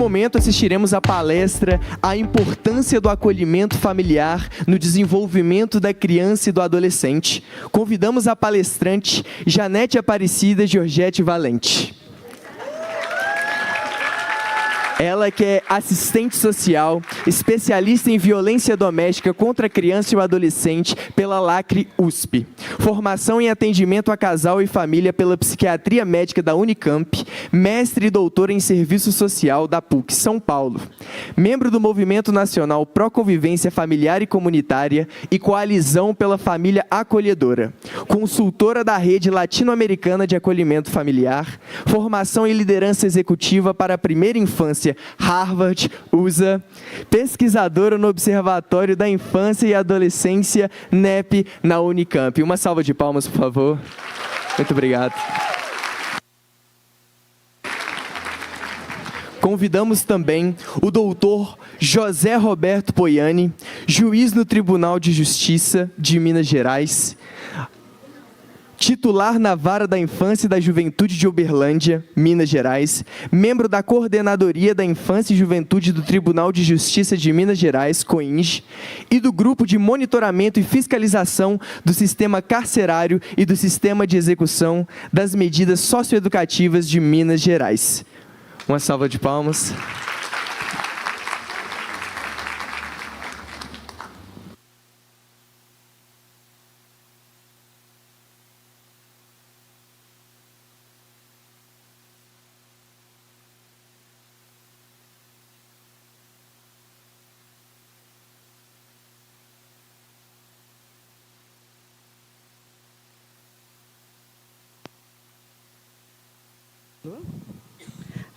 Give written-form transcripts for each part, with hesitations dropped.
momento, assistiremos à palestra A Importância do Acolhimento Familiar no Desenvolvimento da Criança e do Adolescente. Convidamos a palestrante Janete Aparecida Georgette Valente. Ela que é assistente social, especialista em violência doméstica contra a criança e o adolescente pela Lacre USP. Formação em atendimento a casal e família pela Psiquiatria Médica da Unicamp, mestre e doutora em Serviço Social da PUC São Paulo. Membro do Movimento Nacional Pró-Convivência Familiar e Comunitária e Coalizão pela Família Acolhedora. Consultora da Rede Latino-Americana de Acolhimento Familiar. Formação em liderança executiva para a primeira infância Harvard, USA, pesquisadora no Observatório da Infância e Adolescência, NEP, na Unicamp. Uma salva de palmas, por favor. Muito obrigado. Convidamos também o doutor José Roberto Poiani, juiz no Tribunal de Justiça de Minas Gerais, titular na Vara da Infância e da Juventude de Uberlândia, Minas Gerais, membro da Coordenadoria da Infância e Juventude do Tribunal de Justiça de Minas Gerais, COINJ, e do Grupo de Monitoramento e Fiscalização do Sistema Carcerário e do Sistema de Execução das Medidas Socioeducativas de Minas Gerais. Uma salva de palmas.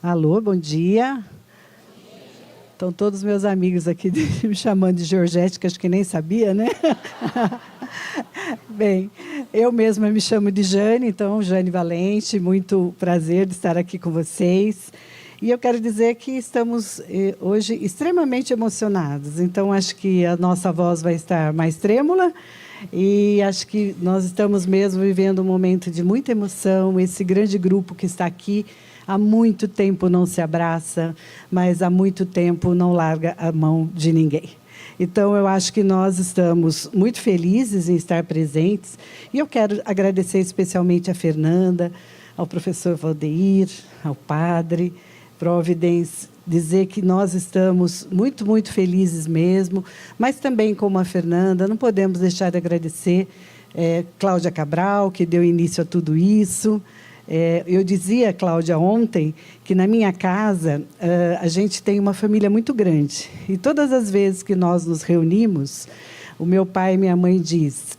Alô, bom dia. Estão todos meus amigos aqui me chamando de Georgette, que acho que nem sabia, né? Bem, eu mesma me chamo de Jane, então, Jane Valente, muito prazer de estar aqui com vocês. E eu quero dizer que estamos hoje extremamente emocionados, então acho que a nossa voz vai estar mais trêmula, e acho que nós estamos mesmo vivendo um momento de muita emoção. Esse grande grupo que está aqui há muito tempo não se abraça, mas há muito tempo não larga a mão de ninguém. Então, eu acho que nós estamos muito felizes em estar presentes, e eu quero agradecer especialmente a Fernanda, ao professor Valdeir, ao padre Providence, dizer que nós estamos muito, muito felizes mesmo, mas também, como a Fernanda, não podemos deixar de agradecer Cláudia Cabral, que deu início a tudo isso. Eu dizia, Cláudia, ontem, que na minha casa a gente tem uma família muito grande. E todas as vezes que nós nos reunimos, o meu pai e minha mãe diz: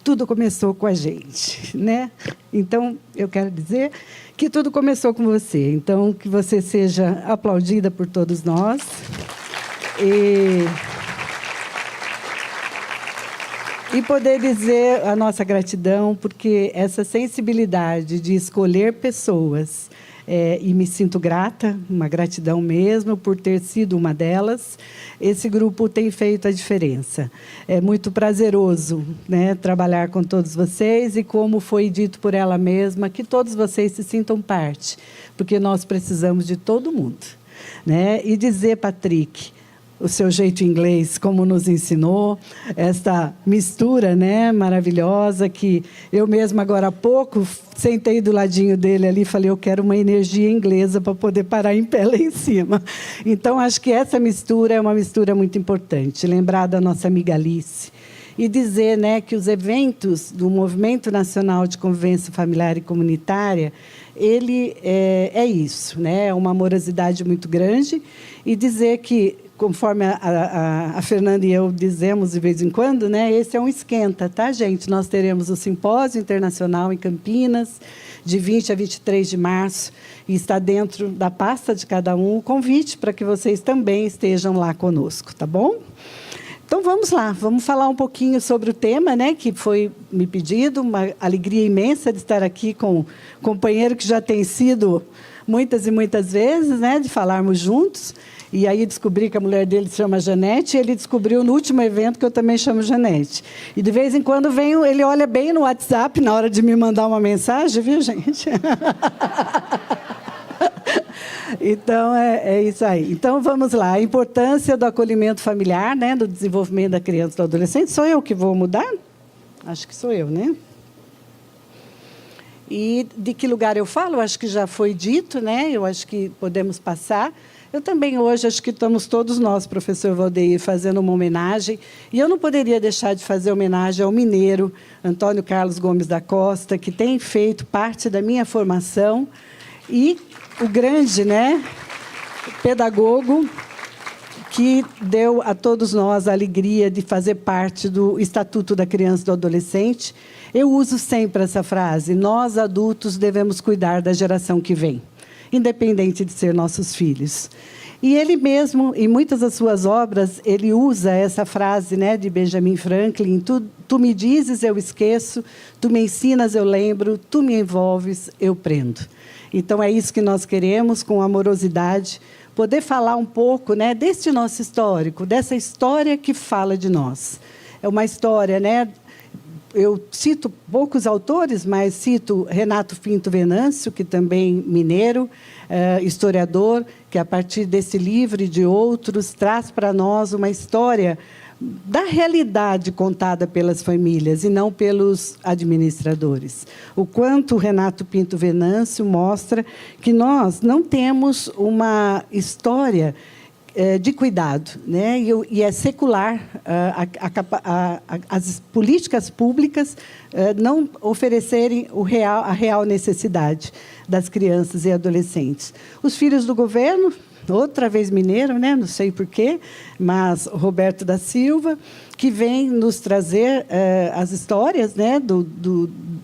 tudo começou com a gente, né? Então, eu quero dizer que tudo começou com você. Então, que você seja aplaudida por todos nós. E poder dizer a nossa gratidão, porque essa sensibilidade de escolher pessoas, e me sinto grata, uma gratidão mesmo, por ter sido uma delas, esse grupo tem feito a diferença. É muito prazeroso, né, trabalhar com todos vocês, e como foi dito por ela mesma, que todos vocês se sintam parte, porque nós precisamos de todo mundo, né? E dizer, Patrick, o seu jeito inglês, como nos ensinou, esta mistura, né, maravilhosa, que eu mesma, agora há pouco, sentei do ladinho dele ali e falei: eu quero uma energia inglesa para poder parar em pé lá em cima. Então, acho que essa mistura é uma mistura muito importante. Lembrar da nossa amiga Alice e dizer, né, que os eventos do Movimento Nacional de Convivência Familiar e Comunitária, ele é isso, né, é uma amorosidade muito grande, e dizer que, conforme a Fernanda e eu dizemos de vez em quando, né, esse é um esquenta, tá, gente? Nós teremos o Simpósio Internacional em Campinas, de 20 a 23 de março, e está dentro da pasta de cada um o convite para que vocês também estejam lá conosco, tá bom? Então, vamos lá, vamos falar um pouquinho sobre o tema, né, que foi me pedido, uma alegria imensa de estar aqui com um companheiro que já tem sido muitas e muitas vezes, né, de falarmos juntos. E aí descobri que a mulher dele se chama Janete, e ele descobriu no último evento que eu também chamo Janete. E de vez em quando ele olha bem no WhatsApp na hora de me mandar uma mensagem, viu, gente? Então, é isso aí. Então, vamos lá. A importância do acolhimento familiar, né, do desenvolvimento da criança e do adolescente. Sou eu que vou mudar? Acho que sou eu, né? E de que lugar eu falo? Acho que já foi dito, né? Eu acho que podemos passar. Eu também hoje acho que estamos todos nós, professor Valdeir, fazendo uma homenagem. E eu não poderia deixar de fazer homenagem ao mineiro Antônio Carlos Gomes da Costa, que tem feito parte da minha formação, e o grande, né, pedagogo que deu a todos nós a alegria de fazer parte do Estatuto da Criança e do Adolescente. Eu uso sempre essa frase: nós, adultos, devemos cuidar da geração que vem, independente de ser nossos filhos. E ele mesmo, em muitas das suas obras, ele usa essa frase, né, de Benjamin Franklin: tu me dizes, eu esqueço; tu me ensinas, eu lembro; tu me envolves, eu prendo. Então, é isso que nós queremos, com amorosidade, poder falar um pouco, né, deste nosso histórico, dessa história que fala de nós. É uma história, né? Eu cito poucos autores, mas cito Renato Pinto Venâncio, que também mineiro, historiador, que a partir desse livro e de outros traz para nós uma história da realidade contada pelas famílias e não pelos administradores. O quanto o Renato Pinto Venâncio mostra que nós não temos uma história de cuidado, né? E é secular as políticas públicas não oferecerem a real necessidade das crianças e adolescentes. Os filhos do governo, outra vez mineiro, né? Não sei porquê, mas Roberto da Silva, que vem nos trazer as histórias, né,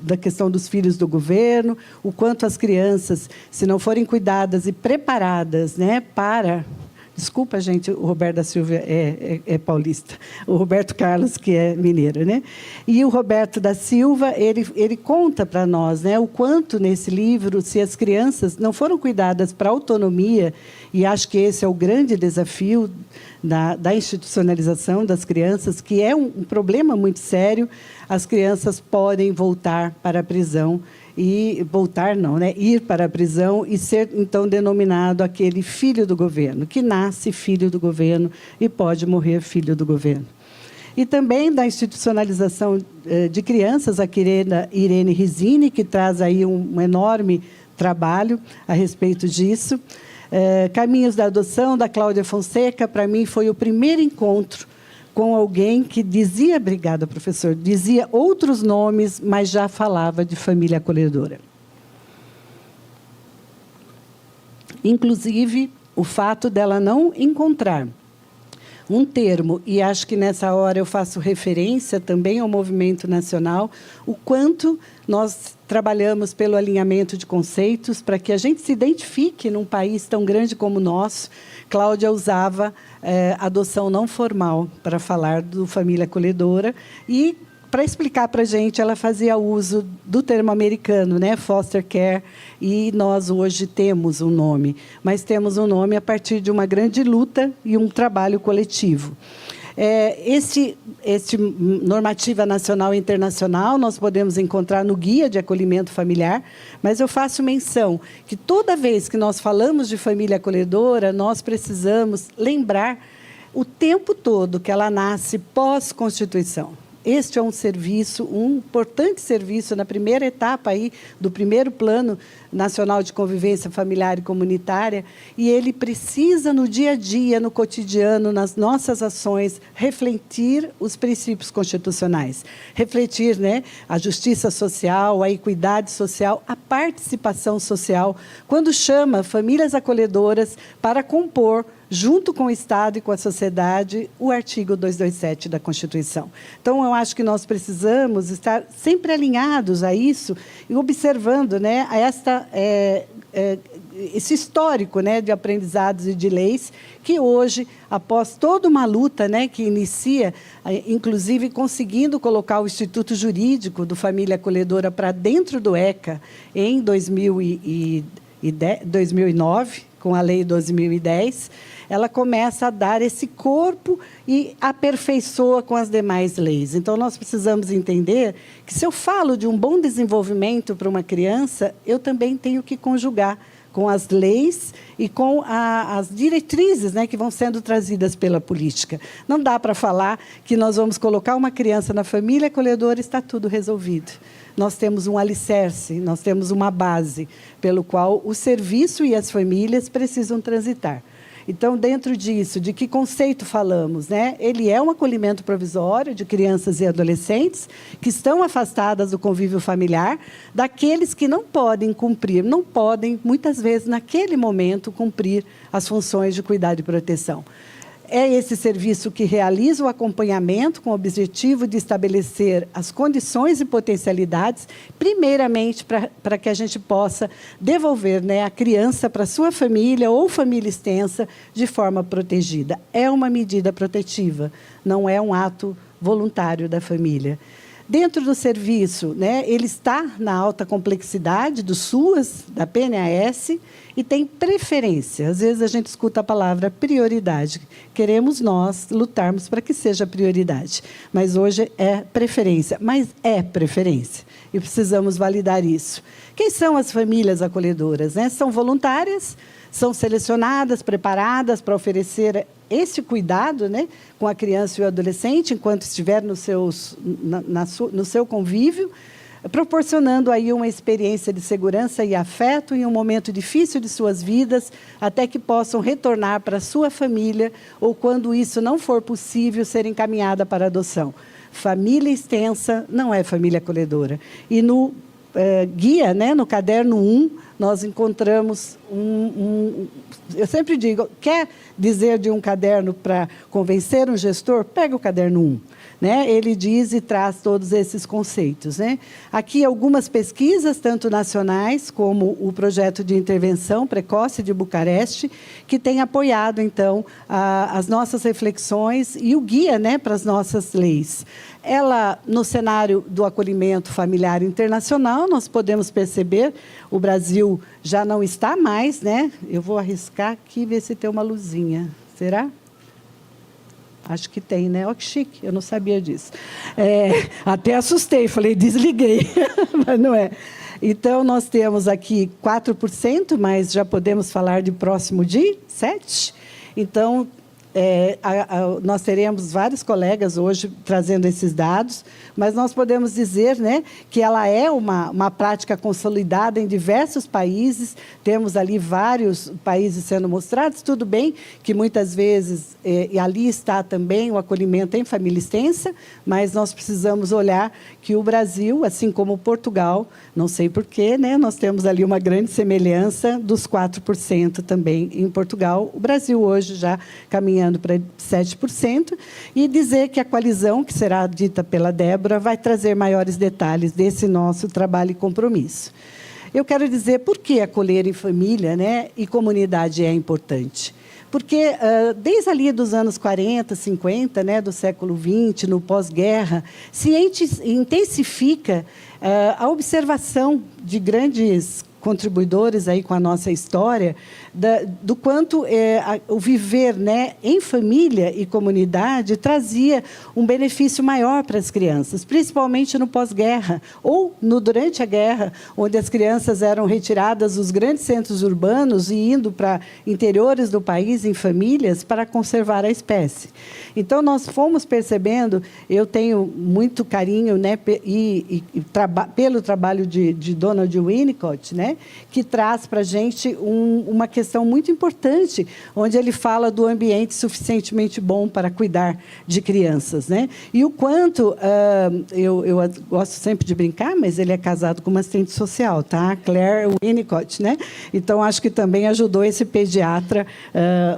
da questão dos filhos do governo, o quanto as crianças, se não forem cuidadas e preparadas, né, para... Desculpa, gente, o Roberto da Silva é paulista. O Roberto Carlos, que é mineiro, né? E o Roberto da Silva, ele conta para nós, né, o quanto, nesse livro, se as crianças não foram cuidadas para a autonomia, e acho que esse é o grande desafio da institucionalização das crianças, que é um problema muito sério, as crianças podem voltar para a prisão, ir para a prisão e ser, então, denominado aquele filho do governo, que nasce filho do governo e pode morrer filho do governo. E também da institucionalização de crianças, a querida Irene Risini, que traz aí um enorme trabalho a respeito disso. Caminhos da Adoção, da Cláudia Fonseca, para mim foi o primeiro encontro com alguém que dizia, obrigada, professor, dizia outros nomes, mas já falava de família acolhedora. Inclusive, o fato dela não encontrar um termo, e acho que nessa hora eu faço referência também ao movimento nacional, o quanto nós trabalhamos pelo alinhamento de conceitos para que a gente se identifique num país tão grande como o nosso. Cláudia usava adoção não formal para falar do família acolhedora e, para explicar para a gente, ela fazia uso do termo americano, né, foster care, e nós hoje temos um nome, mas temos um nome a partir de uma grande luta e um trabalho coletivo. Este normativa nacional e internacional nós podemos encontrar no Guia de Acolhimento Familiar, mas eu faço menção que toda vez que nós falamos de família acolhedora, nós precisamos lembrar o tempo todo que ela nasce pós-Constituição. Este é um serviço, um importante serviço na primeira etapa aí do primeiro Plano Nacional de Convivência Familiar e Comunitária, e ele precisa, no dia a dia, no cotidiano, nas nossas ações, refletir os princípios constitucionais. Refletir, né, a justiça social, a equidade social, a participação social, quando chama famílias acolhedoras para compor, junto com o Estado e com a sociedade, o artigo 227 da Constituição. Então, eu acho que nós precisamos estar sempre alinhados a isso e observando, né, esse histórico, né, de aprendizados e de leis que hoje, após toda uma luta, né, que inicia, inclusive conseguindo colocar o Instituto Jurídico do Família Acolhedora para dentro do ECA em 2009, com a Lei 2010, ela começa a dar esse corpo e aperfeiçoa com as demais leis. Então, nós precisamos entender que, se eu falo de um bom desenvolvimento para uma criança, eu também tenho que conjugar com as leis e com as diretrizes, né, que vão sendo trazidas pela política. Não dá para falar que nós vamos colocar uma criança na família acolhedora e está tudo resolvido. Nós temos um alicerce, nós temos uma base pelo qual o serviço e as famílias precisam transitar. Então, dentro disso, de que conceito falamos, né? Ele é um acolhimento provisório de crianças e adolescentes que estão afastadas do convívio familiar, daqueles que não podem cumprir, não podem, muitas vezes, naquele momento, cumprir as funções de cuidado e proteção. É esse serviço que realiza o acompanhamento com o objetivo de estabelecer as condições e potencialidades, primeiramente para que a gente possa devolver, né, a criança para sua família ou família extensa de forma protegida. É uma medida protetiva, não é um ato voluntário da família. Dentro do serviço, né, ele está na alta complexidade do SUAS, da PNAS, e tem preferência. Às vezes a gente escuta a palavra prioridade. Queremos nós lutarmos para que seja prioridade. Mas hoje é preferência. Mas é preferência. E precisamos validar isso. Quem são as famílias acolhedoras, né? São voluntárias, são selecionadas, preparadas para oferecer esse cuidado, né, com a criança e o adolescente, enquanto estiver no seu convívio, proporcionando aí uma experiência de segurança e afeto em um momento difícil de suas vidas, até que possam retornar para a sua família, ou, quando isso não for possível, ser encaminhada para a adoção. Família extensa não é família acolhedora. E no guia, né, no caderno 1, nós encontramos eu sempre digo, quer dizer de um caderno para convencer um gestor? Pega o caderno 1. Né? Ele diz e traz todos esses conceitos. Né? Aqui algumas pesquisas, tanto nacionais como o projeto de intervenção precoce de Bucareste, que tem apoiado, então, as nossas reflexões e o guia, né, para as nossas leis. Ela, no cenário do acolhimento familiar internacional, nós podemos perceber, o Brasil já não está mais, né? Eu vou arriscar aqui e ver se tem uma luzinha. Será? Acho que tem, né? Olha que chique, eu não sabia disso. Até assustei, falei, desliguei, mas não é. Então, nós temos aqui 4%, mas já podemos falar de próximo de 7%. Então, nós teremos vários colegas hoje trazendo esses dados, mas nós podemos dizer, né, que ela é uma prática consolidada em diversos países. Temos ali vários países sendo mostrados. Tudo bem que, muitas vezes, e ali está também o acolhimento em família extensa, mas nós precisamos olhar que o Brasil, assim como Portugal, não sei porquê, né, nós temos ali uma grande semelhança dos 4% também em Portugal. O Brasil hoje já caminhando para 7%, e dizer que a coalizão, que será dita pela Débora, vai trazer maiores detalhes desse nosso trabalho e compromisso. Eu quero dizer por que acolher em família, né, e comunidade é importante. Porque, desde ali dos anos 40, 50, né, do século XX, no pós-guerra, se intensifica a observação de grandes contribuidores aí com a nossa história, do quanto o viver, né, em família e comunidade trazia um benefício maior para as crianças, principalmente no pós-guerra, ou durante a guerra, onde as crianças eram retiradas dos grandes centros urbanos e indo para interiores do país, em famílias, para conservar a espécie. Então, nós fomos percebendo, eu tenho muito carinho, né, pelo trabalho de Donald Winnicott, né, que traz para a gente uma questão muito importante, onde ele fala do ambiente suficientemente bom para cuidar de crianças. Né? E o quanto, eu gosto sempre de brincar, mas ele é casado com uma assistente social, tá? Claire Winnicott. Né? Então, acho que também ajudou esse pediatra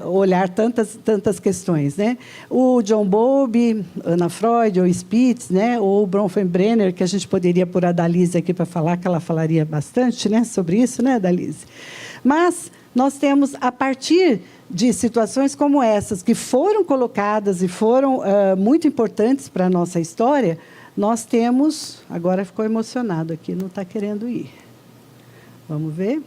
a olhar tantas questões. Né? O John Bowlby, Anna Freud, ou Spitz, né? Ou Bronfenbrenner, que a gente poderia pôr a Dalise aqui para falar, que ela falaria bastante, né, sobre isso, né, Dalise? Mas nós temos, a partir de situações como essas, que foram colocadas e foram muito importantes para a nossa história, nós temos... Agora ficou emocionado aqui, não está querendo ir. Vamos ver?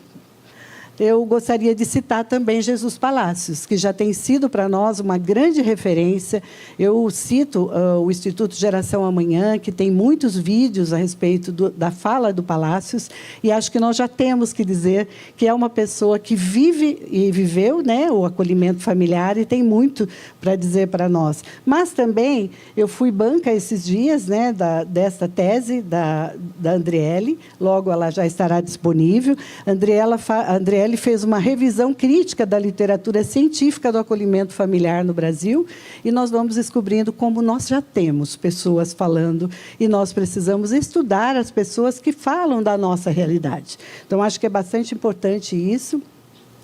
eu gostaria de citar também Jesus Palacios, que já tem sido para nós uma grande referência. Eu cito o Instituto Geração Amanhã, que tem muitos vídeos a respeito da fala do Palacios, e acho que nós já temos que dizer que é uma pessoa que vive e viveu, né, o acolhimento familiar e tem muito para dizer para nós. Mas também eu fui banca esses dias, né, desta tese da Andriele, logo ela já estará disponível. A Andriele fez uma revisão crítica da literatura científica do acolhimento familiar no Brasil, e nós vamos descobrindo como nós já temos pessoas falando e nós precisamos estudar as pessoas que falam da nossa realidade. Então, acho que é bastante importante isso.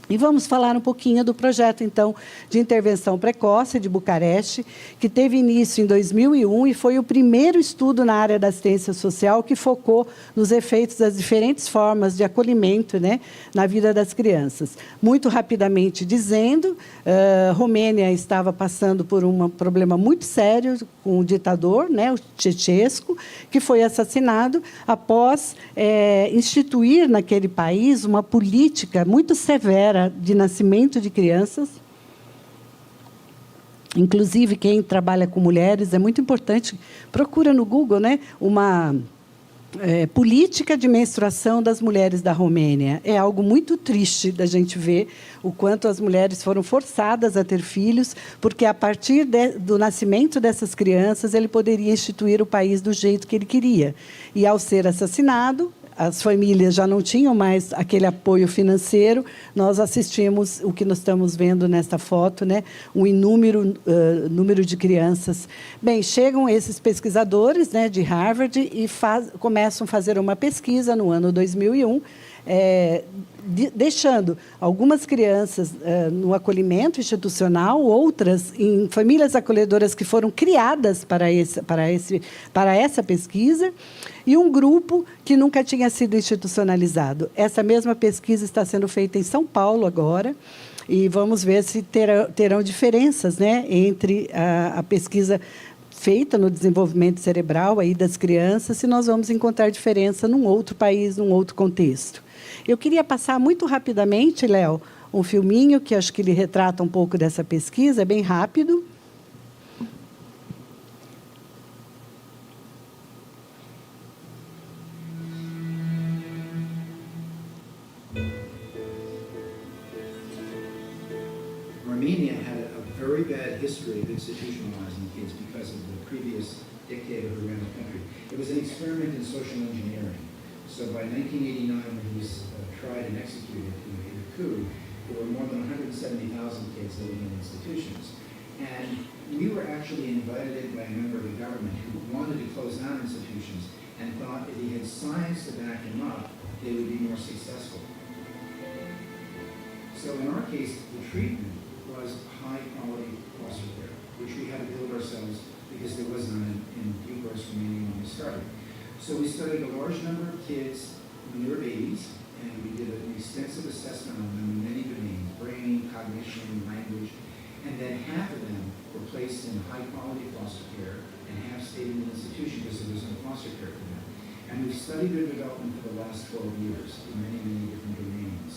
E vamos falar um pouquinho do projeto, então, de intervenção precoce de Bucareste, que teve início em 2001 e foi o primeiro estudo na área da assistência social que focou nos efeitos das diferentes formas de acolhimento, né, na vida das crianças. Muito rapidamente dizendo, Romênia estava passando por um problema muito sério com o ditador, né, o Ceausescu, que foi assassinado após instituir naquele país uma política muito severa de nascimento de crianças. Inclusive, quem trabalha com mulheres, é muito importante, procura no Google, né, uma política de menstruação das mulheres da Romênia. É algo muito triste da gente ver o quanto as mulheres foram forçadas a ter filhos, porque, a partir do nascimento dessas crianças, ele poderia instituir o país do jeito que ele queria. E, ao ser assassinado, as famílias já não tinham mais aquele apoio financeiro. Nós assistimos o que nós estamos vendo nesta foto, né? Um inúmero número de crianças. Bem, chegam esses pesquisadores, né, de Harvard e começam a fazer uma pesquisa no ano 2001, deixando algumas crianças no acolhimento institucional, outras em famílias acolhedoras que foram criadas para essa pesquisa, e um grupo que nunca tinha sido institucionalizado. Essa mesma pesquisa está sendo feita em São Paulo agora, e vamos ver se terão diferenças, né, entre a pesquisa feita no desenvolvimento cerebral aí das crianças, se nós vamos encontrar diferença num outro país, num outro contexto. Eu queria passar muito rapidamente, Léo, um filminho que acho que ele retrata um pouco dessa pesquisa, é bem rápido. Romania had a very bad history of institutionalizing kids because of the previous dictator who ran the country. It was an experiment in social engineering. So by 1989, when he was tried and executed in a coup, there were more than 170,000 kids living in institutions. And we were actually invited in by a member of the government who wanted to close down institutions and thought if he had science to back him up, they would be more successful. So in our case, the treatment was high-quality foster care, which we had to build ourselves because there was none in Bucharest, Romania when we started. So we studied a large number of kids when they were babies, and we did an extensive assessment on them in many domains, brain, cognition, language, and then half of them were placed in high-quality foster care, and half stayed in the institution because there was no foster care for them. And we've studied their development for the last 12 years in many, many different domains.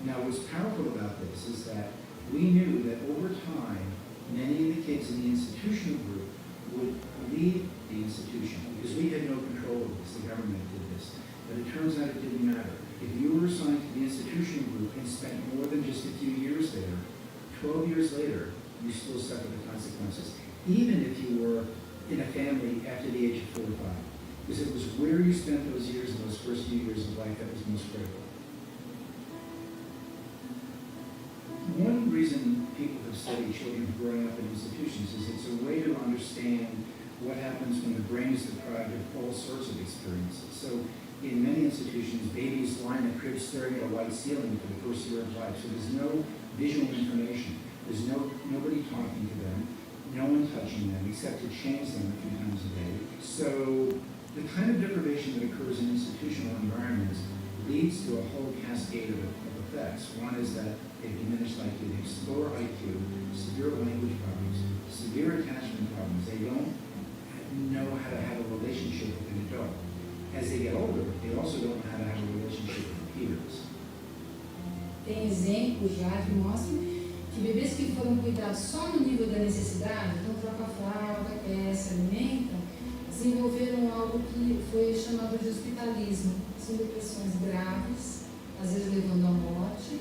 Now, what's powerful about this is that we knew that over time, many of the kids in the institutional group would leave the institution because we had no control of this. The government did this. But it turns out it didn't matter. If you were assigned to the institutional group and spent more than just a few years there, 12 years later, you still suffer the consequences, even if you were in a family after the age of 45. Because it was where you spent those years and those first few years of life that was most critical. One reason people have studied children growing up in institutions is it's a way to understand what happens when the brain is deprived of all sorts of experiences. So in many institutions, babies lie in a crib staring at a white ceiling for the first year of life. So there's no visual information. There's nobody talking to them, no one touching them except to change them a few times a day. So the kind of deprivation that occurs in institutional environments leads to a whole cascade of effects. One is that they diminish IQ, they explore IQ, severe language problems, severe attachment problems. They don't know how to have a relationship with an adult. As they get older, they also don't know how to have a relationship with peers. tem exemplos já que mostram que bebês que foram cuidados só no nível da necessidade, então troca a fralda, aquece, alimenta, desenvolveram algo que foi chamado de hospitalismo. São depressões graves, às vezes levando à morte,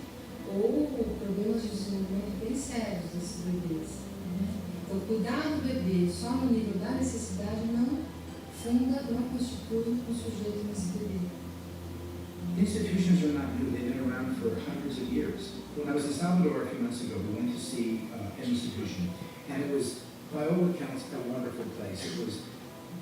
ou problemas de desenvolvimento bem sérios desses bebês. Então, cuidar do bebê só no nível da necessidade não constitui um sujeito nesse bebê. Institutions are not new. They've been around for hundreds of years. When I was in Salvador a few months ago, we went to see an institution, and it was, by all accounts, a wonderful place. It was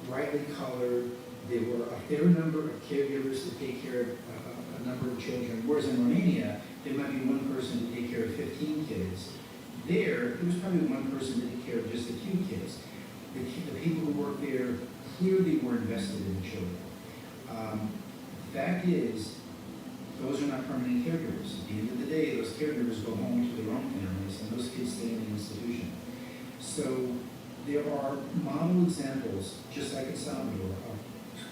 brightly colored. There were a fair number of caregivers to take care of a number of children, whereas in Romania, there might be one person to take care of 15 kids. There was probably one person to take care of just a few kids. The people who worked there clearly were invested in the children. Fact is, those are not permanent caregivers. At the end of the day, those caregivers go home to their own families, and those kids stay in the institution. So there are model examples, just like in Salvador, of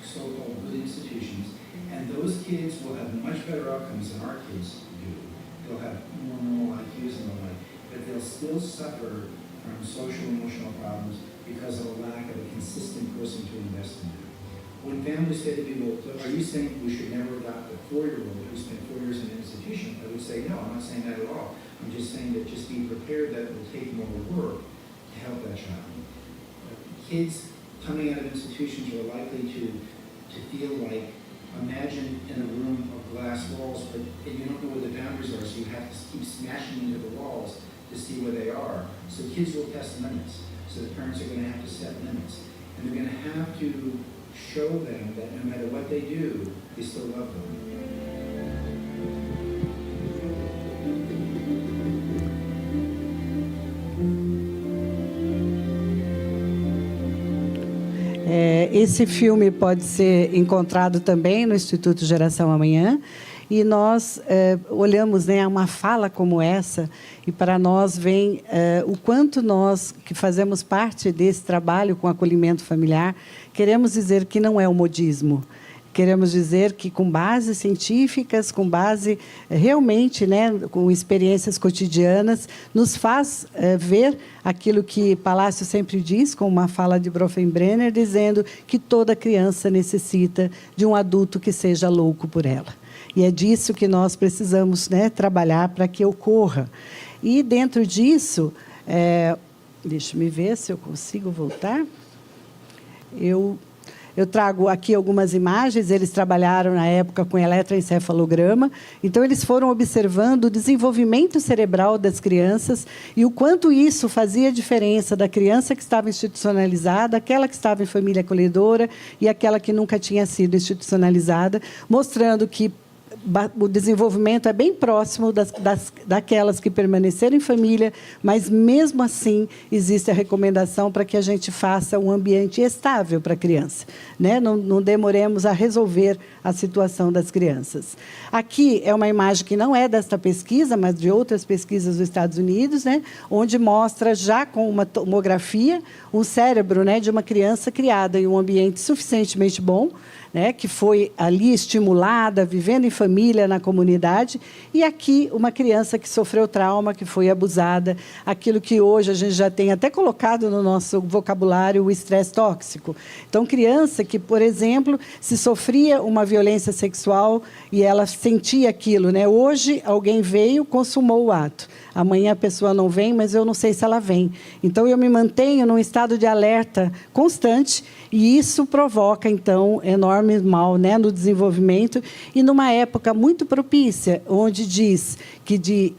so-called good institutions, and those kids will have much better outcomes than our kids do. They'll have more normal IQs and the like, but they'll still suffer from social and emotional problems because of a lack of a consistent person to invest in them. When families say to me, well, are you saying we should never adopt a 4-year-old who spent 4 years in an institution? I would say, no, I'm not saying that at all. I'm just saying that just be prepared that it will take more work to help that child. Kids coming out of institutions are likely to feel like, imagine in a room of glass walls, but you don't know where the boundaries are, so you have to keep smashing into the walls to see where they are. So kids will test limits. So the parents are going to have to set limits. And they're going to have to show them that no matter what they do, they still love them. Esse filme pode ser encontrado também no Instituto Geração Amanhã. E nós olhamos, né, uma fala como essa, e para nós vem o quanto nós, que fazemos parte desse trabalho com acolhimento familiar, queremos dizer que não é um modismo. Queremos dizer que, com bases científicas, com base realmente, né, com experiências cotidianas, nos faz ver aquilo que Palácio sempre diz, com uma fala de Bronfenbrenner, dizendo que toda criança necessita de um adulto que seja louco por ela. E é disso que nós precisamos, né, trabalhar para que ocorra. E, dentro disso, deixa-me ver se eu consigo voltar. Eu trago aqui algumas imagens. Eles trabalharam, na época, com eletroencefalograma. Então, eles foram observando o desenvolvimento cerebral das crianças e o quanto isso fazia diferença da criança que estava institucionalizada, aquela que estava em família acolhedora e aquela que nunca tinha sido institucionalizada, mostrando que o desenvolvimento é bem próximo daquelas que permaneceram em família, mas, mesmo assim, existe a recomendação para que a gente faça um ambiente estável para a criança, né? Não demoremos a resolver a situação das crianças. Aqui é uma imagem que não é desta pesquisa, mas de outras pesquisas dos Estados Unidos, né? Onde mostra, já com uma tomografia, um cérebro, né, de uma criança criada em um ambiente suficientemente bom, né, que foi ali estimulada, vivendo em família, na comunidade, e aqui uma criança que sofreu trauma, que foi abusada, aquilo que hoje a gente já tem até colocado no nosso vocabulário, o estresse tóxico. Então, criança que, por exemplo, se sofria uma violência sexual e ela sentia aquilo, né? Hoje, alguém veio, consumou o ato. Amanhã a pessoa não vem, mas eu não sei se ela vem. Então, eu me mantenho num estado de alerta constante, e isso provoca, então, enorme mal, né, no desenvolvimento, e numa época muito propícia, onde diz que de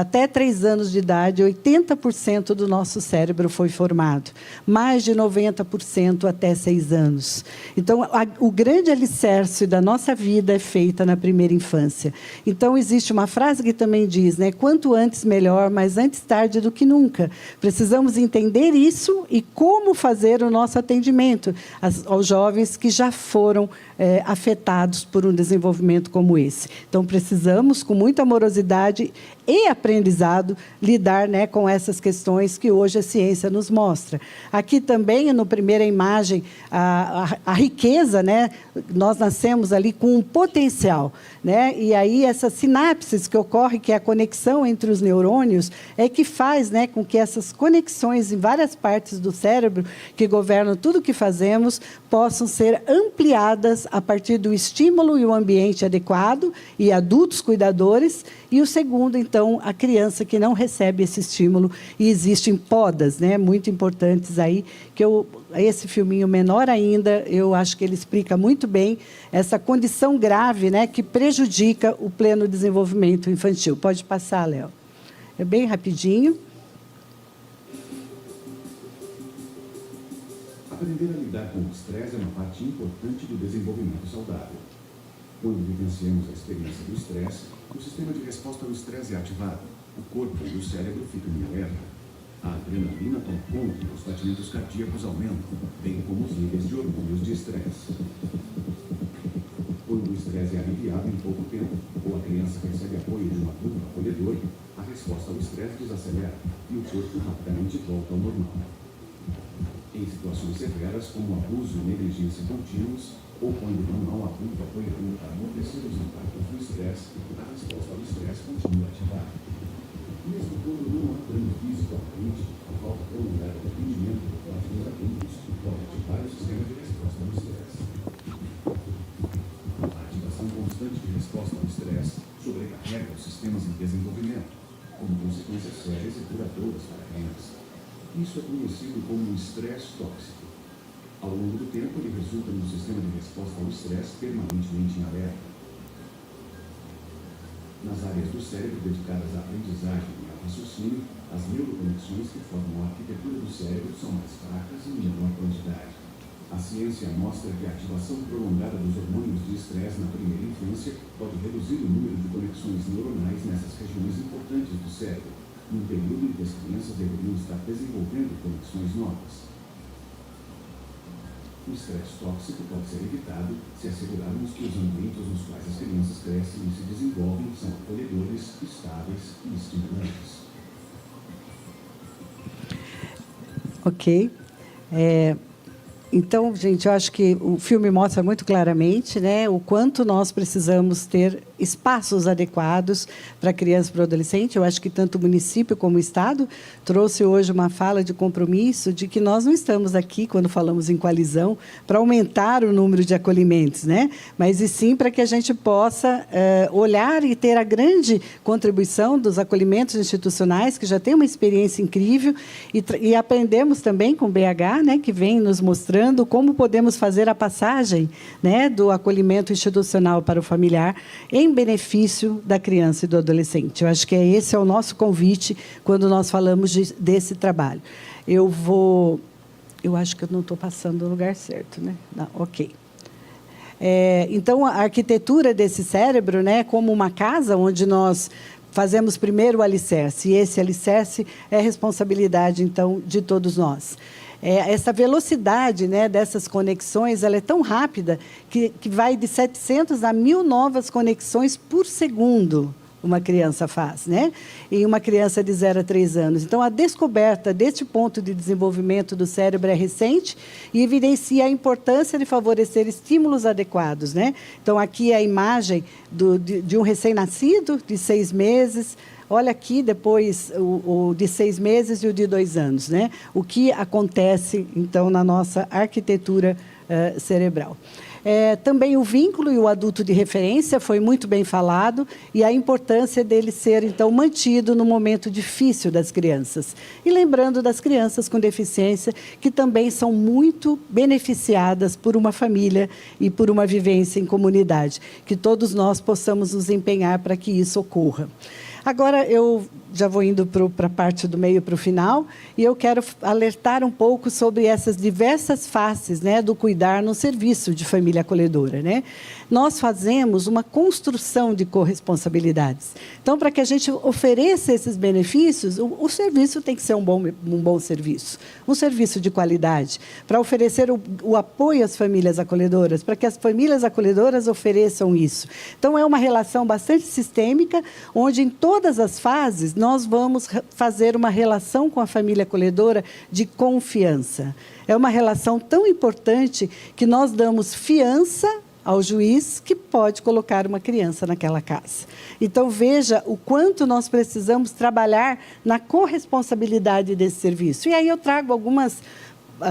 até 3 anos de idade, 80% do nosso cérebro foi formado, mais de 90% até 6 anos. Então, o grande alicerce da nossa vida é feita na primeira infância. Então, existe uma frase que também diz, né, quanto antes melhor, mas antes tarde do que nunca. Precisamos entender isso e como fazer o nosso atendimento aos jovens que já foram afetados por um desenvolvimento como esse. Então, precisamos, com muita amorosidade e aprendizado, lidar, né, com essas questões que hoje a ciência nos mostra. Aqui também, na primeira imagem, a riqueza, né, nós nascemos ali com um potencial, né, e aí essas sinapses que ocorrem, que é a conexão entre os neurônios, é que faz, né, com que essas conexões em várias partes do cérebro, que governam tudo o que fazemos, possam ser ampliadas a partir do estímulo e o ambiente adequado, e adultos cuidadores, e o segundo, então, a criança que não recebe esse estímulo, e existem podas, né, muito importantes aí, que esse filminho menor ainda, eu acho que ele explica muito bem essa condição grave, né, que prejudica o pleno desenvolvimento infantil. Pode passar, Léo. É bem rapidinho. Aprender a lidar com o estresse é uma parte importante do desenvolvimento saudável. Quando vivenciamos a experiência do estresse, o sistema de resposta ao estresse é ativado. O corpo e o cérebro ficam em alerta. A adrenalina toma conta e os batimentos cardíacos aumentam, bem como os níveis de hormônios de estresse. Quando o estresse é aliviado em pouco tempo, ou a criança recebe apoio de um adulto acolhedor, a resposta ao estresse desacelera e o corpo rapidamente volta ao normal. Em situações severas, como abuso e negligência contínuos, ou quando não há um adulto apoiador para amortecer os impactos do estresse, a resposta ao estresse continua ativada. Mesmo quando não há dano físico aparente, a falta prolongada de atendimento por parte dos adultos pode ativar o sistema de resposta ao estresse. A ativação constante de resposta ao estresse sobrecarrega os sistemas em desenvolvimento, como consequências sérias e duradouras para a criança. Isso é conhecido como estresse tóxico. Ao longo do tempo, ele resulta no sistema de resposta ao estresse permanentemente em alerta. Nas áreas do cérebro dedicadas à aprendizagem e ao raciocínio, as neuroconexões que formam a arquitetura do cérebro são mais fracas e em menor quantidade. A ciência mostra que a ativação prolongada dos hormônios de estresse na primeira infância pode reduzir o número de conexões neuronais nessas regiões importantes do cérebro, num período em que as crianças deveriam estar desenvolvendo conexões novas. O estresse tóxico pode ser evitado se assegurarmos que os ambientes nos quais as crianças crescem e se desenvolvem são acolhedores, estáveis e estimulantes. Ok. Então, gente, eu acho que o filme mostra muito claramente, né, o quanto nós precisamos ter espaços adequados para criança e para o adolescente. Eu acho que tanto o município como o Estado trouxe hoje uma fala de compromisso de que nós não estamos aqui, quando falamos em coalizão, para aumentar o número de acolhimentos, né? Mas e sim para que a gente possa olhar e ter a grande contribuição dos acolhimentos institucionais, que já tem uma experiência incrível, e aprendemos também com o BH, né, que vem nos mostrando como podemos fazer a passagem, né, do acolhimento institucional para o familiar em benefício da criança e do adolescente. Eu acho que esse é o nosso convite quando nós falamos desse trabalho. Eu acho que eu não estou passando no lugar certo, né? Não, ok. Então, a arquitetura desse cérebro, né, como uma casa onde nós fazemos primeiro o alicerce, e esse alicerce é responsabilidade, então, de todos nós. Essa velocidade, né, dessas conexões, ela é tão rápida que vai de 700 a 1.000 novas conexões por segundo uma criança faz, né? E uma criança de 0 a 3 anos. Então, a descoberta deste ponto de desenvolvimento do cérebro é recente e evidencia a importância de favorecer estímulos adequados, né? Então, aqui é a imagem de um recém-nascido de 6 meses. Olha aqui, depois, o de 6 meses e o de 2 anos, né? O que acontece, então, na nossa arquitetura cerebral. Também o vínculo e o adulto de referência foi muito bem falado, e a importância dele ser, então, mantido no momento difícil das crianças. E lembrando das crianças com deficiência, que também são muito beneficiadas por uma família e por uma vivência em comunidade. Que todos nós possamos nos empenhar para que isso ocorra. Agora, eu já vou indo para a parte do meio para o final, e eu quero alertar um pouco sobre essas diversas faces, né, do cuidar no serviço de família acolhedora, né? Nós fazemos uma construção de corresponsabilidades. Então, para que a gente ofereça esses benefícios, o serviço tem que ser um bom serviço, um serviço de qualidade, para oferecer o apoio às famílias acolhedoras, para que as famílias acolhedoras ofereçam isso. Então, é uma relação bastante sistêmica, onde em todas as fases nós vamos fazer uma relação com a família acolhedora de confiança. É uma relação tão importante que nós damos fiança ao juiz que pode colocar uma criança naquela casa. Então, veja o quanto nós precisamos trabalhar na corresponsabilidade desse serviço. E aí eu trago algumas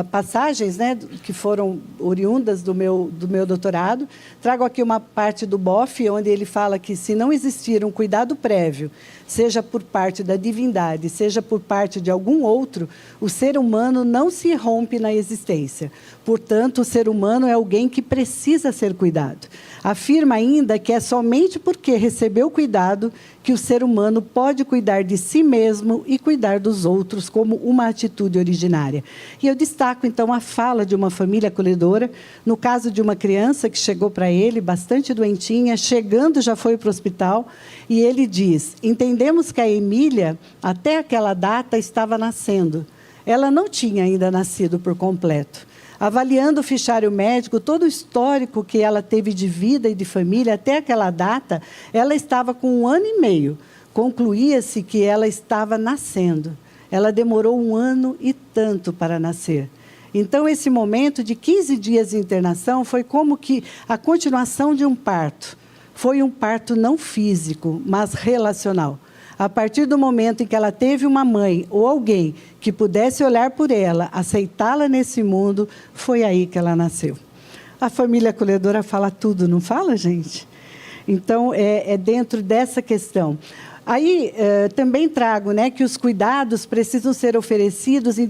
passagens, né, que foram oriundas do meu doutorado. Trago aqui uma parte do Boff, onde ele fala que, se não existir um cuidado prévio, seja por parte da divindade, seja por parte de algum outro, o ser humano não se rompe na existência. Portanto, o ser humano é alguém que precisa ser cuidado. Afirma ainda que é somente porque recebeu cuidado que o ser humano pode cuidar de si mesmo e cuidar dos outros como uma atitude originária. E eu destaco, então, a fala de uma família acolhedora, no caso de uma criança que chegou para ele, bastante doentinha, chegando já foi para o hospital, e ele diz: entendemos que a Emília, até aquela data, estava nascendo. Ela não tinha ainda nascido por completo. Avaliando o fichário médico, todo o histórico que ela teve de vida e de família, até aquela data, ela estava com 1 ano e meio. Concluía-se que ela estava nascendo. Ela demorou 1 ano e tanto para nascer. Então, esse momento de 15 dias de internação foi como que a continuação de um parto. Foi um parto não físico, mas relacional. A partir do momento em que ela teve uma mãe ou alguém que pudesse olhar por ela, aceitá-la nesse mundo, foi aí que ela nasceu. A família acolhedora fala tudo, não fala, gente? Então, é dentro dessa questão. Aí, também trago, né, que os cuidados precisam ser oferecidos em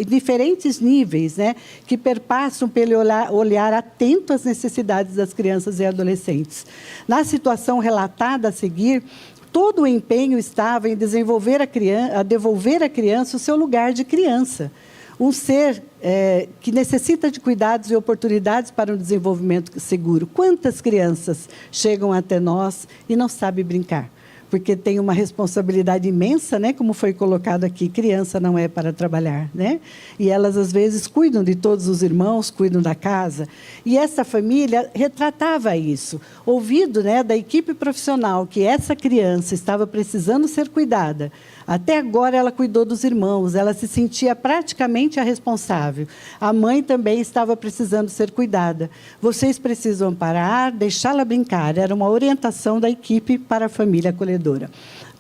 diferentes níveis, né, que perpassam pelo olhar atento às necessidades das crianças e adolescentes. Na situação relatada a seguir, todo o empenho estava em devolver à criança o seu lugar de criança. Um ser que necessita de cuidados e oportunidades para um desenvolvimento seguro. Quantas crianças chegam até nós e não sabem brincar? Porque tem uma responsabilidade imensa, né? Como foi colocado aqui, criança não é para trabalhar, né? E elas, às vezes, cuidam de todos os irmãos, cuidam da casa. E essa família retratava isso. Ouvido, né, da equipe profissional que essa criança estava precisando ser cuidada. Até agora ela cuidou dos irmãos, ela se sentia praticamente a responsável. A mãe também estava precisando ser cuidada. Vocês precisam parar, deixá-la brincar. Era uma orientação da equipe para a família acolhedora.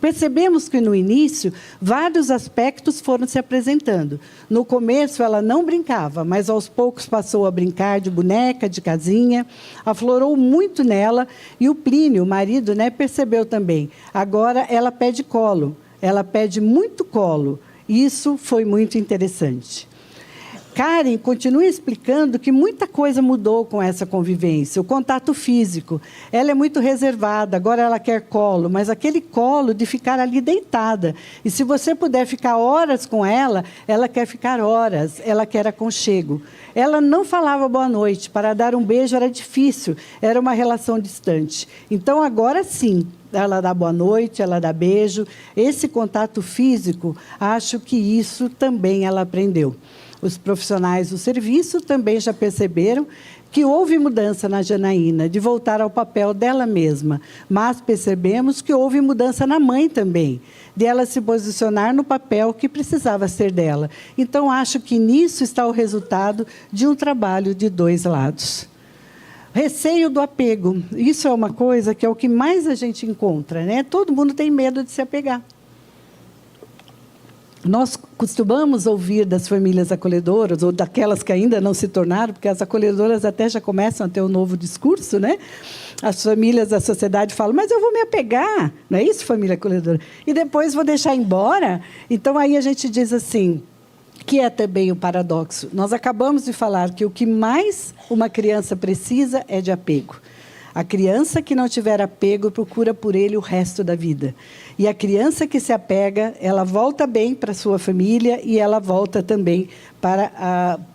Percebemos que, no início, vários aspectos foram se apresentando. No começo, ela não brincava, mas, aos poucos, passou a brincar de boneca, de casinha. Aflorou muito nela, e o Plínio, o marido, né, percebeu também. Agora, ela pede colo. Ela pede muito colo. Isso foi muito interessante. Karen continua explicando que muita coisa mudou com essa convivência. O contato físico. Ela é muito reservada, agora ela quer colo, mas aquele colo de ficar ali deitada. E se você puder ficar horas com ela, ela quer ficar horas, ela quer aconchego. Ela não falava boa noite, para dar um beijo era difícil, era uma relação distante. Então, agora sim, ela dá boa noite, ela dá beijo. Esse contato físico, acho que isso também ela aprendeu. Os profissionais do serviço também já perceberam que houve mudança na Janaína, de voltar ao papel dela mesma. Mas percebemos que houve mudança na mãe também, de ela se posicionar no papel que precisava ser dela. Então, acho que nisso está o resultado de um trabalho de 2 lados. Receio do apego. Isso é uma coisa que é o que mais a gente encontra, né? Todo mundo tem medo de se apegar. Nós costumamos ouvir das famílias acolhedoras, ou daquelas que ainda não se tornaram, porque as acolhedoras até já começam a ter um novo discurso, né? As famílias da sociedade falam, mas eu vou me apegar, não é isso, família acolhedora? E depois vou deixar embora? Então, aí a gente diz assim, que é também um paradoxo. Nós acabamos de falar que o que mais uma criança precisa é de apego. A criança que não tiver apego procura por ele o resto da vida. E a criança que se apega, ela volta bem para a sua família e ela volta também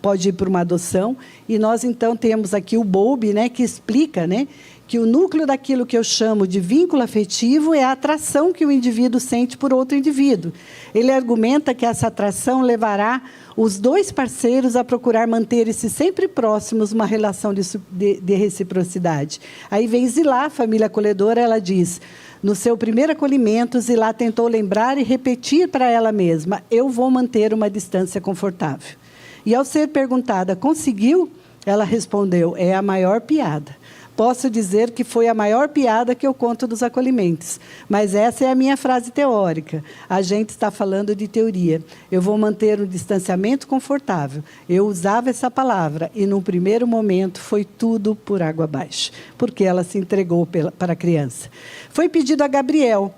pode ir para uma adoção. E nós, então, temos aqui o Bowlby, né, que explica, né, que o núcleo daquilo que eu chamo de vínculo afetivo é a atração que o indivíduo sente por outro indivíduo. Ele argumenta que essa atração levará os dois parceiros a procurar manter-se sempre próximos, uma relação de reciprocidade. Aí vem Zilá, a família acolhedora, ela diz: no seu primeiro acolhimento, Zilá tentou lembrar e repetir para ela mesma: eu vou manter uma distância confortável. E ao ser perguntada, conseguiu? Ela respondeu: é a maior piada. Posso dizer que foi a maior piada que eu conto dos acolhimentos. Mas essa é a minha frase teórica. A gente está falando de teoria. Eu vou manter um distanciamento confortável. Eu usava essa palavra e, num primeiro momento, foi tudo por água abaixo, porque ela se entregou para a criança. Foi pedido a Gabriel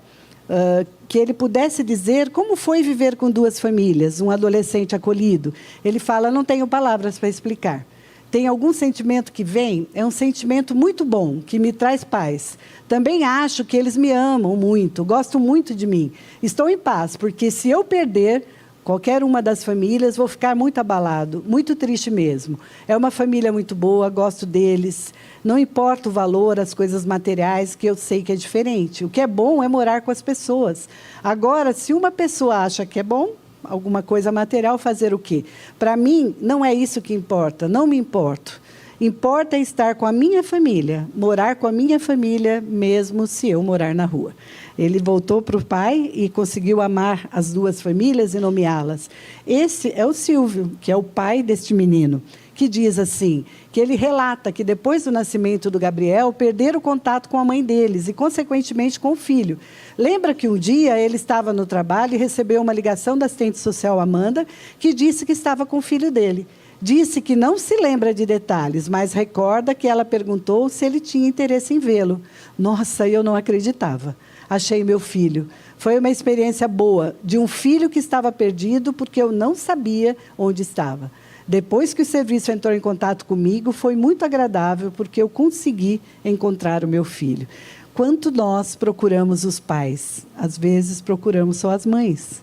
que ele pudesse dizer como foi viver com duas famílias, um adolescente acolhido. Ele fala: não tenho palavras para explicar. Tem algum sentimento que vem? É um sentimento muito bom, que me traz paz. Também acho que eles me amam muito, gostam muito de mim. Estou em paz, porque se eu perder qualquer uma das famílias, vou ficar muito abalado, muito triste mesmo. É uma família muito boa, gosto deles. Não importa o valor, as coisas materiais, que eu sei que é diferente. O que é bom é morar com as pessoas. Agora, se uma pessoa acha que é bom, alguma coisa material, fazer o quê? Para mim, não é isso que importa, não me importo. Importa estar com a minha família, morar com a minha família, mesmo se eu morar na rua. Ele voltou para o pai e conseguiu amar as duas famílias e nomeá-las. Esse é o Silvio, que é o pai deste menino, que diz assim, que ele relata que depois do nascimento do Gabriel, perderam o contato com a mãe deles e, consequentemente, com o filho. Lembra que um dia ele estava no trabalho e recebeu uma ligação da assistente social Amanda, que disse que estava com o filho dele. Disse que não se lembra de detalhes, mas recorda que ela perguntou se ele tinha interesse em vê-lo. Nossa, eu não acreditava. Achei meu filho. Foi uma experiência boa, de um filho que estava perdido porque eu não sabia onde estava. Depois que o serviço entrou em contato comigo, foi muito agradável, porque eu consegui encontrar o meu filho. Quanto nós procuramos os pais? Às vezes procuramos só as mães.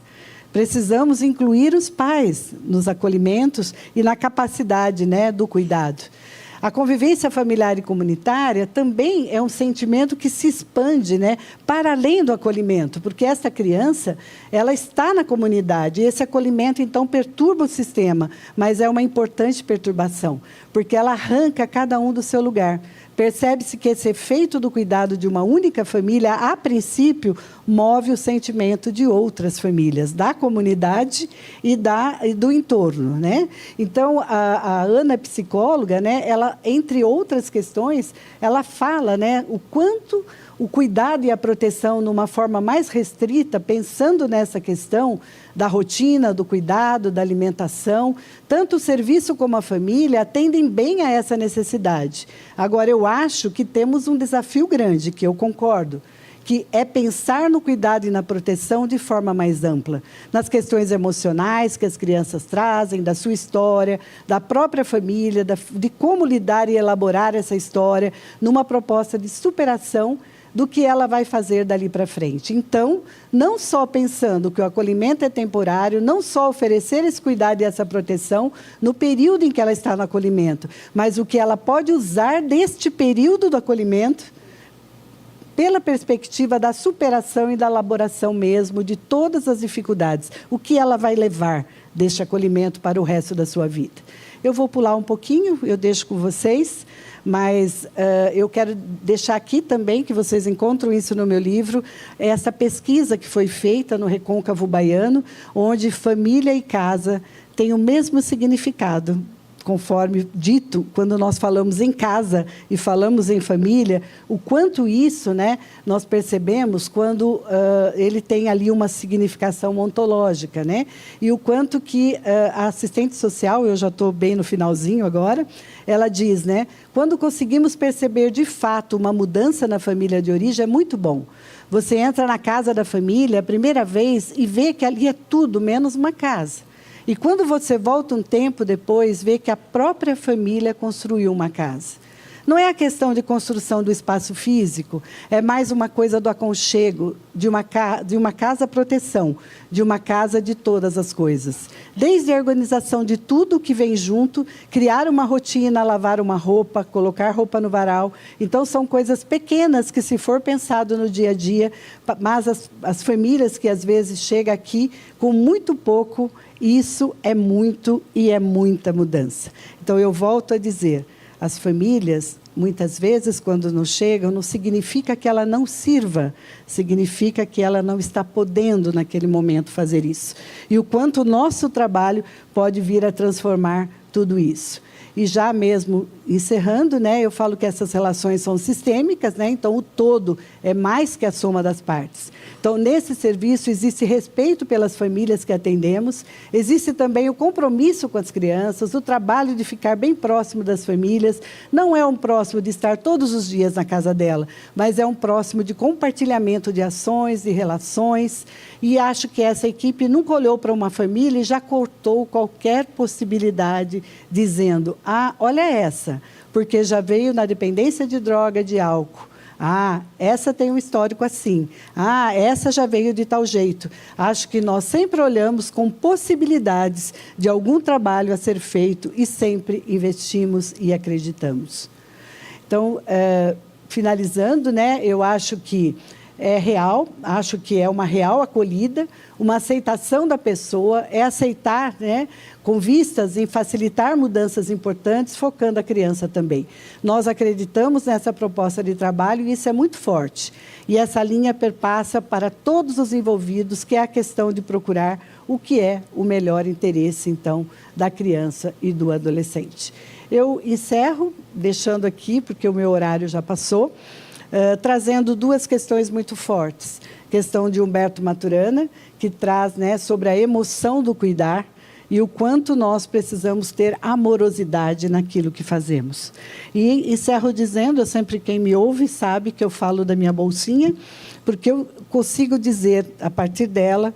Precisamos incluir os pais nos acolhimentos e na capacidade, né, do cuidado. A convivência familiar e comunitária também é um sentimento que se expande, né, para além do acolhimento, porque essa criança, ela está na comunidade, e esse acolhimento, então, perturba o sistema, mas é uma importante perturbação, porque ela arranca cada um do seu lugar. Percebe-se que esse efeito do cuidado de uma única família, a princípio, move o sentimento de outras famílias, da comunidade e do entorno, né? Então, a Ana, psicóloga, né, ela, entre outras questões, ela fala, né, o quanto o cuidado e a proteção numa forma mais restrita, pensando nessa questão da rotina, do cuidado, da alimentação, tanto o serviço como a família atendem bem a essa necessidade. Agora, eu acho que temos um desafio grande, que eu concordo, que é pensar no cuidado e na proteção de forma mais ampla, nas questões emocionais que as crianças trazem, da sua história, da própria família, de como lidar e elaborar essa história numa proposta de superação do que ela vai fazer dali para frente. Então, não só pensando que o acolhimento é temporário, não só oferecer esse cuidado e essa proteção no período em que ela está no acolhimento, mas o que ela pode usar deste período do acolhimento pela perspectiva da superação e da elaboração mesmo de todas as dificuldades. O que ela vai levar deste acolhimento para o resto da sua vida. Eu vou pular um pouquinho, eu deixo com vocês, mas eu quero deixar aqui também, que vocês encontram isso no meu livro, essa pesquisa que foi feita no Recôncavo Baiano, onde família e casa têm o mesmo significado. Conforme dito, quando nós falamos em casa e falamos em família, o quanto isso, né, nós percebemos quando ele tem ali uma significação ontológica, né? E o quanto que a assistente social, eu já estou bem no finalzinho agora, ela diz, né, quando conseguimos perceber de fato uma mudança na família de origem, é muito bom. Você entra na casa da família a primeira vez e vê que ali é tudo menos uma casa. E quando você volta um tempo depois, vê que a própria família construiu uma casa. Não é a questão de construção do espaço físico, é mais uma coisa do aconchego, de uma casa proteção, de uma casa de todas as coisas. Desde a organização de tudo que vem junto, criar uma rotina, lavar uma roupa, colocar roupa no varal. Então, são coisas pequenas que, se for pensado no dia a dia, mas as famílias que às vezes chegam aqui com muito pouco, isso é muito e é muita mudança. Então, eu volto a dizer, as famílias, muitas vezes, quando não chegam, não significa que ela não sirva, significa que ela não está podendo, naquele momento, fazer isso. E o quanto o nosso trabalho pode vir a transformar tudo isso. E já mesmo encerrando, né, eu falo que essas relações são sistêmicas, né, então o todo é mais que a soma das partes. Então, nesse serviço, existe respeito pelas famílias que atendemos, existe também o compromisso com as crianças, o trabalho de ficar bem próximo das famílias. Não é um próximo de estar todos os dias na casa dela, mas é um próximo de compartilhamento de ações, de relações. E acho que essa equipe nunca olhou para uma família e já cortou qualquer possibilidade, dizendo, ah, olha essa, porque já veio na dependência de droga, de álcool. Ah, essa tem um histórico assim. Ah, essa já veio de tal jeito. Acho que nós sempre olhamos com possibilidades de algum trabalho a ser feito e sempre investimos e acreditamos. Então, finalizando, né, eu acho que é real, acho que é uma real acolhida, uma aceitação da pessoa, é aceitar, né, com vistas em facilitar mudanças importantes, focando a criança também. Nós acreditamos nessa proposta de trabalho e isso é muito forte. E essa linha perpassa para todos os envolvidos, que é a questão de procurar o que é o melhor interesse, então, da criança e do adolescente. Eu encerro, deixando aqui, porque o meu horário já passou, trazendo duas questões muito fortes. Questão de Humberto Maturana, que traz, né, sobre a emoção do cuidar e o quanto nós precisamos ter amorosidade naquilo que fazemos. E encerro dizendo, sempre quem me ouve sabe que eu falo da minha bolsinha, porque eu consigo dizer, a partir dela,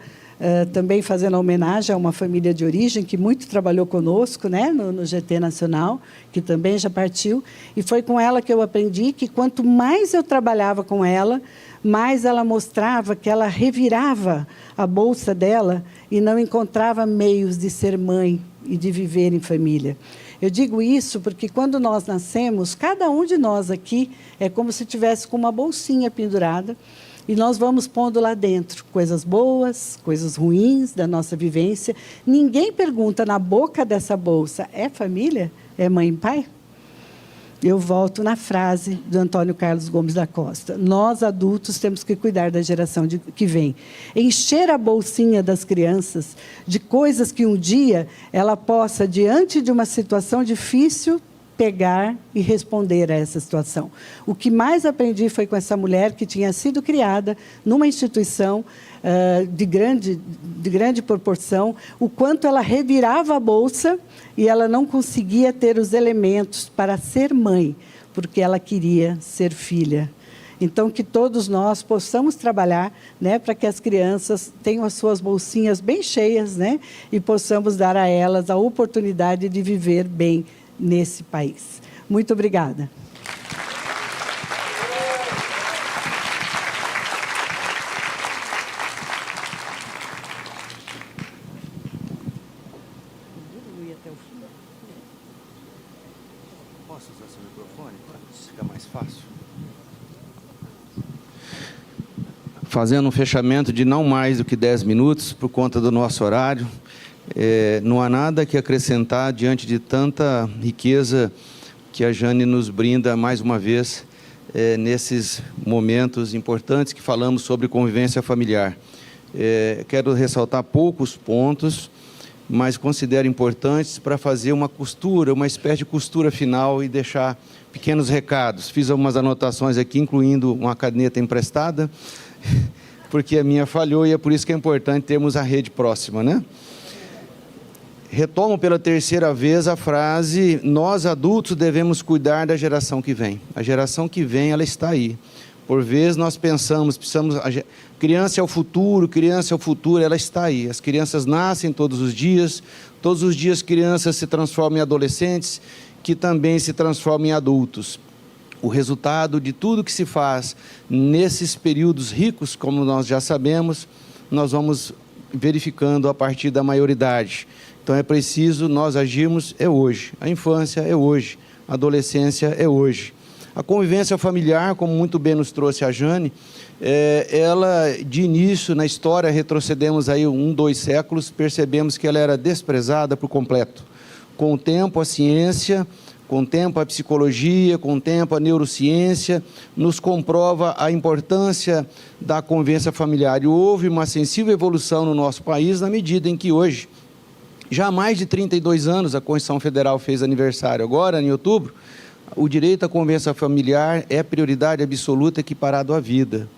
também fazendo homenagem a uma família de origem que muito trabalhou conosco, né, no GT Nacional, que também já partiu, e foi com ela que eu aprendi que quanto mais eu trabalhava com ela, mais ela mostrava que ela revirava a bolsa dela e não encontrava meios de ser mãe e de viver em família. Eu digo isso porque quando nós nascemos, cada um de nós aqui é como se tivesse com uma bolsinha pendurada, e nós vamos pondo lá dentro coisas boas, coisas ruins da nossa vivência. Ninguém pergunta na boca dessa bolsa, é família? É mãe e pai? Eu volto na frase do Antônio Carlos Gomes da Costa. Nós, adultos, temos que cuidar da geração que vem. Encher a bolsinha das crianças de coisas que um dia ela possa, diante de uma situação difícil, pegar e responder a essa situação. O que mais aprendi foi com essa mulher que tinha sido criada numa instituição de grande proporção, o quanto ela revirava a bolsa e ela não conseguia ter os elementos para ser mãe, porque ela queria ser filha. Então, que todos nós possamos trabalhar, né, para que as crianças tenham as suas bolsinhas bem cheias, né, e possamos dar a elas a oportunidade de viver bem nesse país. Muito obrigada. Posso usar seu microfone? Fica mais fácil. Fazendo um fechamento de não mais do que 10 minutos, por conta do nosso horário. Não há nada que acrescentar diante de tanta riqueza que a Jane nos brinda mais uma vez nesses momentos importantes que falamos sobre convivência familiar. Quero ressaltar poucos pontos, mas considero importantes para fazer uma costura, uma espécie de costura final e deixar pequenos recados. Fiz algumas anotações aqui, incluindo uma caneta emprestada, porque a minha falhou e é por isso que é importante termos a rede próxima, né? Retomo pela terceira vez a frase: nós adultos devemos cuidar da geração que vem. A geração que vem, ela está aí. Por vezes nós precisamos, criança é o futuro, ela está aí. As crianças nascem todos os dias crianças se transformam em adolescentes, que também se transformam em adultos. o resultado de tudo que se faz nesses períodos ricos, como nós já sabemos, nós vamos verificando a partir da maioridade. Então é preciso nós agirmos hoje. A infância é hoje, a adolescência é hoje. A convivência familiar, como muito bem nos trouxe a Jane, ela, de início, na história, retrocedemos aí 2 séculos, percebemos que ela era desprezada por completo. Com o tempo, a ciência, com o tempo, a psicologia, com o tempo, a neurociência, nos comprova a importância da convivência familiar. E houve uma sensível evolução no nosso país, na medida em que hoje, já há mais de 32 anos, a Constituição Federal fez aniversário agora, em outubro, o direito à convivência familiar é prioridade absoluta equiparado à vida.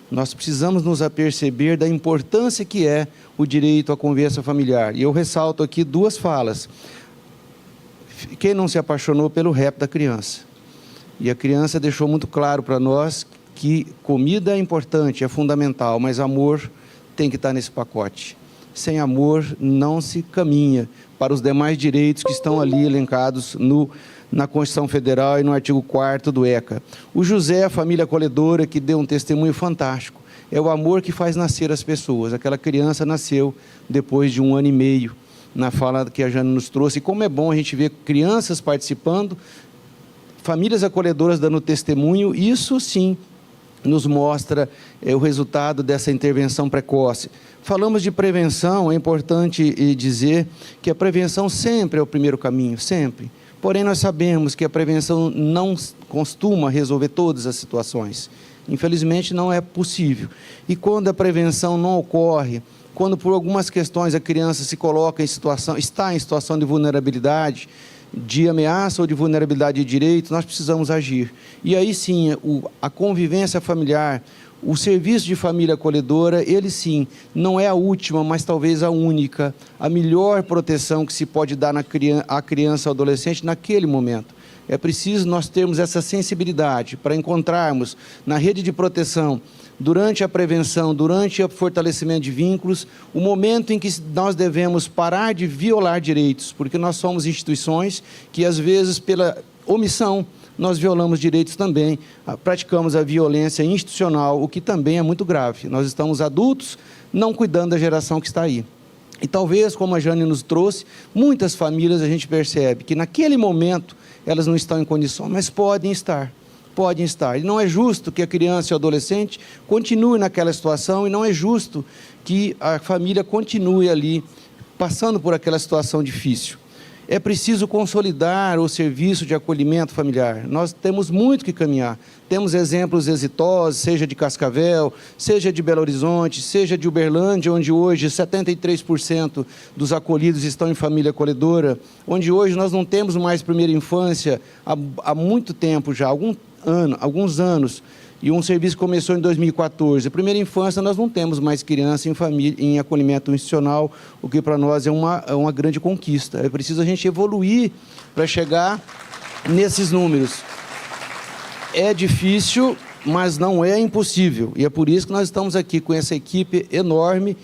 Nós precisamos nos aperceber da importância que é o direito à convivência familiar. E eu ressalto aqui 2 falas. Quem não se apaixonou pelo rap da criança? E a criança deixou muito claro para nós que comida é importante, é fundamental, mas amor tem que estar nesse pacote. Sem amor não se caminha para os demais direitos que estão ali elencados na Constituição Federal e no artigo 4º do ECA. O José, a família acolhedora, que deu um testemunho fantástico. É o amor que faz nascer as pessoas. Aquela criança nasceu depois de 1 ano e meio, na fala que a Jane nos trouxe. E como é bom a gente ver crianças participando, famílias acolhedoras dando testemunho, isso sim nos mostra o resultado dessa intervenção precoce. Falamos de prevenção, é importante dizer que a prevenção sempre é o primeiro caminho, sempre. Porém, nós sabemos que a prevenção não costuma resolver todas as situações. Infelizmente, não é possível. E quando a prevenção não ocorre, quando por algumas questões a criança se coloca está em situação de vulnerabilidade, de ameaça ou de vulnerabilidade de direito, nós precisamos agir. E aí sim, a convivência familiar, o serviço de família acolhedora, ele sim, não é a última, mas talvez a única, a melhor proteção que se pode dar à criança ou adolescente naquele momento. É preciso nós termos essa sensibilidade para encontrarmos na rede de proteção, durante a prevenção, durante o fortalecimento de vínculos, o momento em que nós devemos parar de violar direitos, porque nós somos instituições que, às vezes, pela omissão, nós violamos direitos também, praticamos a violência institucional, o que também é muito grave. Nós estamos adultos não cuidando da geração que está aí. E talvez, como a Jane nos trouxe, muitas famílias a gente percebe que naquele momento elas não estão em condições, mas podem estar. Podem estar. E não é justo que a criança e o adolescente continue naquela situação e não é justo que a família continue ali passando por aquela situação difícil. É preciso consolidar o serviço de acolhimento familiar. Nós temos muito que caminhar. Temos exemplos exitosos, seja de Cascavel, seja de Belo Horizonte, seja de Uberlândia, onde hoje 73% dos acolhidos estão em família acolhedora, onde hoje nós não temos mais primeira infância há muito tempo já, alguns anos, e um serviço começou em 2014. Primeira infância, nós não temos mais criança em família, em acolhimento institucional, o que para nós é uma grande conquista. É preciso a gente evoluir para chegar nesses números. É difícil, mas não é impossível. E é por isso que nós estamos aqui com essa equipe enorme.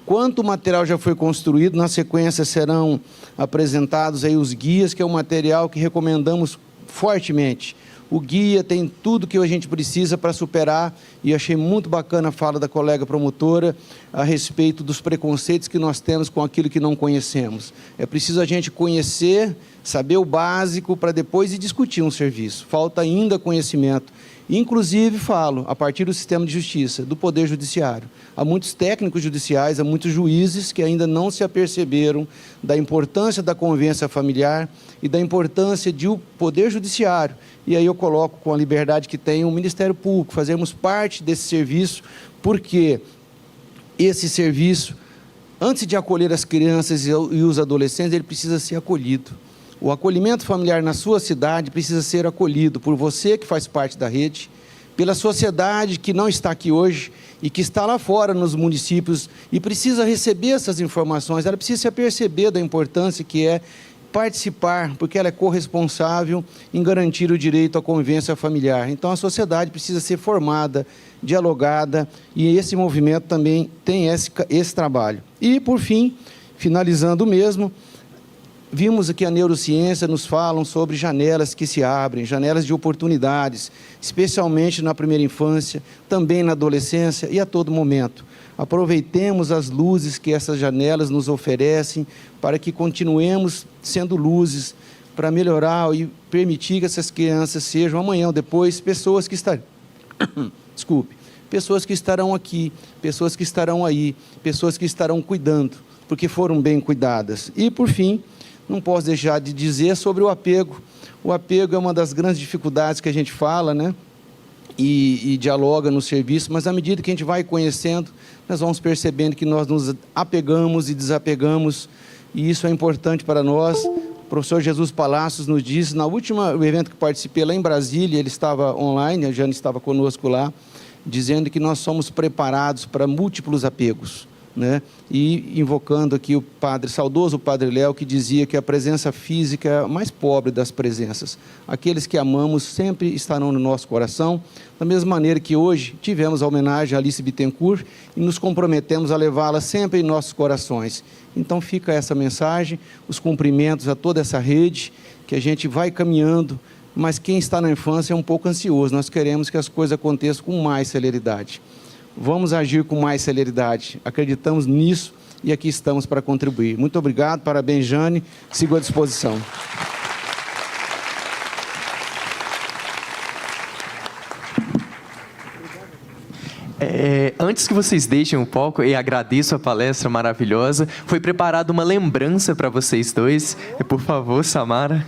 Quanto material já foi construído, na sequência serão apresentados aí os guias, que é um material que recomendamos fortemente. O guia tem tudo que a gente precisa para superar, e achei muito bacana a fala da colega promotora a respeito dos preconceitos que nós temos com aquilo que não conhecemos. É preciso a gente conhecer, saber o básico para depois ir discutir um serviço. Falta ainda conhecimento. Inclusive, falo, a partir do sistema de justiça, do Poder Judiciário. Há muitos técnicos judiciais, há muitos juízes que ainda não se aperceberam da importância da convivência familiar e da importância de o Poder Judiciário. E aí eu coloco com a liberdade que tem o Ministério Público, fazermos parte desse serviço, porque esse serviço, antes de acolher as crianças e os adolescentes, ele precisa ser acolhido. O acolhimento familiar na sua cidade precisa ser acolhido por você que faz parte da rede, pela sociedade que não está aqui hoje e que está lá fora nos municípios e precisa receber essas informações, ela precisa se aperceber da importância que é participar, porque ela é corresponsável em garantir o direito à convivência familiar. Então, a sociedade precisa ser formada, dialogada, e esse movimento também tem esse trabalho. E, por fim, finalizando mesmo, Vimos aqui a neurociência nos falam sobre janelas que se abrem, janelas de oportunidades, especialmente na primeira infância, também na adolescência e a todo momento. Aproveitemos as luzes que essas janelas nos oferecem para que continuemos sendo luzes para melhorar e permitir que essas crianças sejam amanhã ou depois pessoas que estarão, pessoas que estarão aqui, pessoas que estarão aí, pessoas que estarão cuidando, porque foram bem cuidadas. E, por fim, não posso deixar de dizer sobre o apego. O apego é uma das grandes dificuldades que a gente fala, né? E dialoga no serviço, mas à medida que a gente vai conhecendo, nós vamos percebendo que nós nos apegamos e desapegamos, e isso é importante para nós. O professor Jesus Palacios nos disse, no último evento que participei lá em Brasília, ele estava online, a Jane estava conosco lá, dizendo que nós somos preparados para múltiplos apegos, né? E invocando aqui o saudoso Padre Léo, que dizia que a presença física é a mais pobre das presenças. Aqueles que amamos sempre estarão no nosso coração, da mesma maneira que hoje tivemos a homenagem a Alice Bittencourt e nos comprometemos a levá-la sempre em nossos corações. Então fica essa mensagem, os cumprimentos a toda essa rede, que a gente vai caminhando, mas quem está na infância é um pouco ansioso, nós queremos que as coisas aconteçam com mais celeridade. Vamos agir com mais celeridade, acreditamos nisso e aqui estamos para contribuir. Muito obrigado, parabéns, Jane, sigo à disposição. Antes que vocês deixem um pouco, e agradeço a palestra maravilhosa, foi preparada uma lembrança para vocês dois. Por favor, Samara.